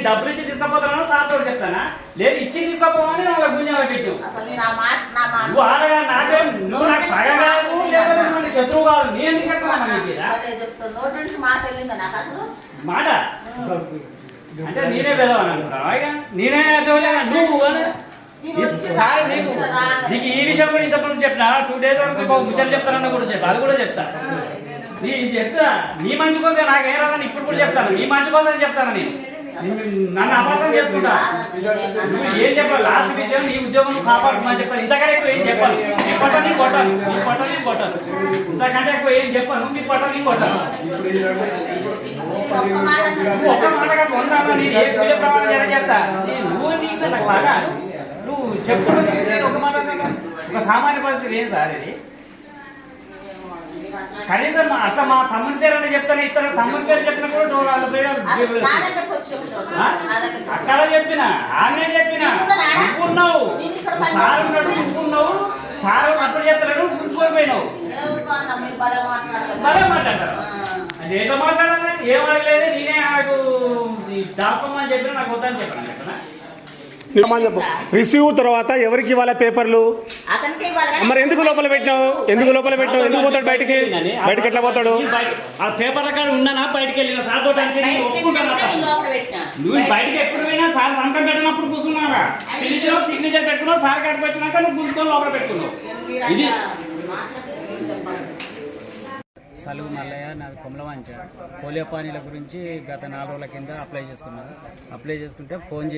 డబ్బులు ఇచ్చి తీసుకుపోతాను సార్తో చెప్తానా లేదు ఇచ్చి తీసుకోపోమని వాళ్ళ గుంజాల పెట్టు నువ్వు ఆడగా నాకే నువ్వు నాకు సగం కాదు లేకపోతే శత్రువు కాదు నేను ఎందుకు మాట అంటే నేనే పెదవాను అనుకుంటాను ఇక నేనే అట్లా నువ్వు సార్ నీకు ఈ విషయం కూడా ఇంతకుముందు చెప్పినా 2 days వరకు ముచ్చట్లు చెప్తారన్న కూడా చెప్తా అది కూడా చెప్తా నీ చెప్తా నీ మంచి కోసం నాకేం రాదని ఇప్పుడు కూడా చెప్తాను నీ మంచి కోసం చెప్తాను నన్ను అపార్థం చేసుకుంటా నువ్వు ఏం చెప్పాలి లాస్ట్ విషయం నీ ఉద్యోగం కాపాడుకోమని చెప్పాను ఇంతకంటే ఎక్కువ ఏం చెప్పాను నీ పొట్ట నీ కొట్టాను నీ పొట్ట నీ కొట్టాను ఇంతకంటే ఎక్కువ ఏం చెప్పాను నీ పొట్ట నీ కొట్టాను ఒక్క మాటగా కొన్నాను నీ ఏ వీడియో ప్రమాణం చేస్తా నువ్వు నీకు నాకు బాగా నువ్వు చెప్పుకుంటే ఒక మాట ఒక సామాన్య పరిస్థితి ఏం సార్ ఇది కనీసం అట్లా మా తమ్ముని పేరు అని చెప్తాను ఇతర తమ్ముని పేరు చెప్పినప్పుడు వాళ్ళ పేరు అక్కడ చెప్పిన ఆమె చెప్పిన నువ్వున్నావు సార్ ఉన్నాడు నువ్వున్నావు సార్ అప్పుడు చెప్తాడు గుంజుకోపోయినావు భలే మాట్లాడతారు అది ఎట్లా మాట్లాడాలి ఏం అడగలేదు నేనే నాకు దాసుకోమని చెప్పిన నాకు వద్దని చెప్పాను చెప్పనా రిసీవ్ తర్వాత ఎవరికి ఇవ్వాలి పేపర్లు మరి ఎందుకు లోపల పెట్టినావు ఎందుకు పోతాడు బయటికి ఎట్లా పోతాడు ఆ పేపర్ అక్కడ ఉన్నానా బయటకు వెళ్ళిన సార్ తోటి నువ్వు బయటకి ఎప్పుడు పోయినా సార్ సంతకం పెట్టినప్పుడు కూర్చున్నావా సిగ్నేచర్ పెట్టుకున్నావు సార్ కట్టు పెట్టినాక నువ్వు కూర్చుకొని లోపల పెట్టుకున్నావు ఇది సలుగు మల్లయ్య నాది కొమలవంచ పోలియో పానీల గురించి గత 4 రోజుల కింద అప్లై చేసుకుంటే ఫోన్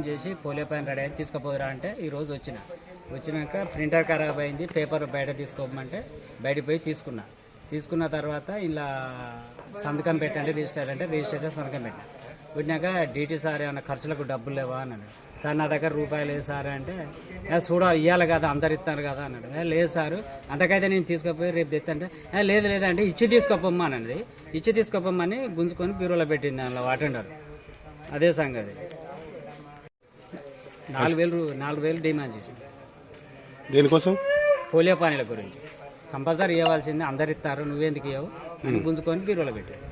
చేసి పోలియో పానీ రెడీ అయితే తీసుకుపోదురా అంటే ఈరోజు వచ్చినాక ప్రింటర్ ఖరాబ్ అయింది పేపర్ బయట తీసుకోమంటే బయటకు పోయి తీసుకున్న తర్వాత ఇలా సంతకం పెట్టండి రిజిస్టర్ సంతకం పెట్టినాక డీటీ సార్ ఏమన్నా ఖర్చులకు డబ్బులు లేవా అన్నాడు సార్ నా దగ్గర రూపాయలు లేదు సార్ అంటే ఇవ్వాలి కదా అందరు ఇస్తారు కదా అన్నాడు లేదు సార్ అంతకైతే నేను తీసుకుపోయి రేపు తెత్తంటే లేదంటే ఇచ్చి తీసుకోపోమ్మా అన్నది ఇచ్చి తీసుకోపోమ్మని గుంజుకొని బ్యూరోలో పెట్టింది అందులో అటెండర్ అదే సంగతి 4,000 డిమాండ్ చేసి దేనికోసం పోలియో పానీల గురించి కంపల్సరీ ఇవ్వాల్సిందే అందరు ఇస్తారు నువ్వెందుకు ఇవ్వవు అని గుంజుకొని బ్యూరోలో పెట్టాడు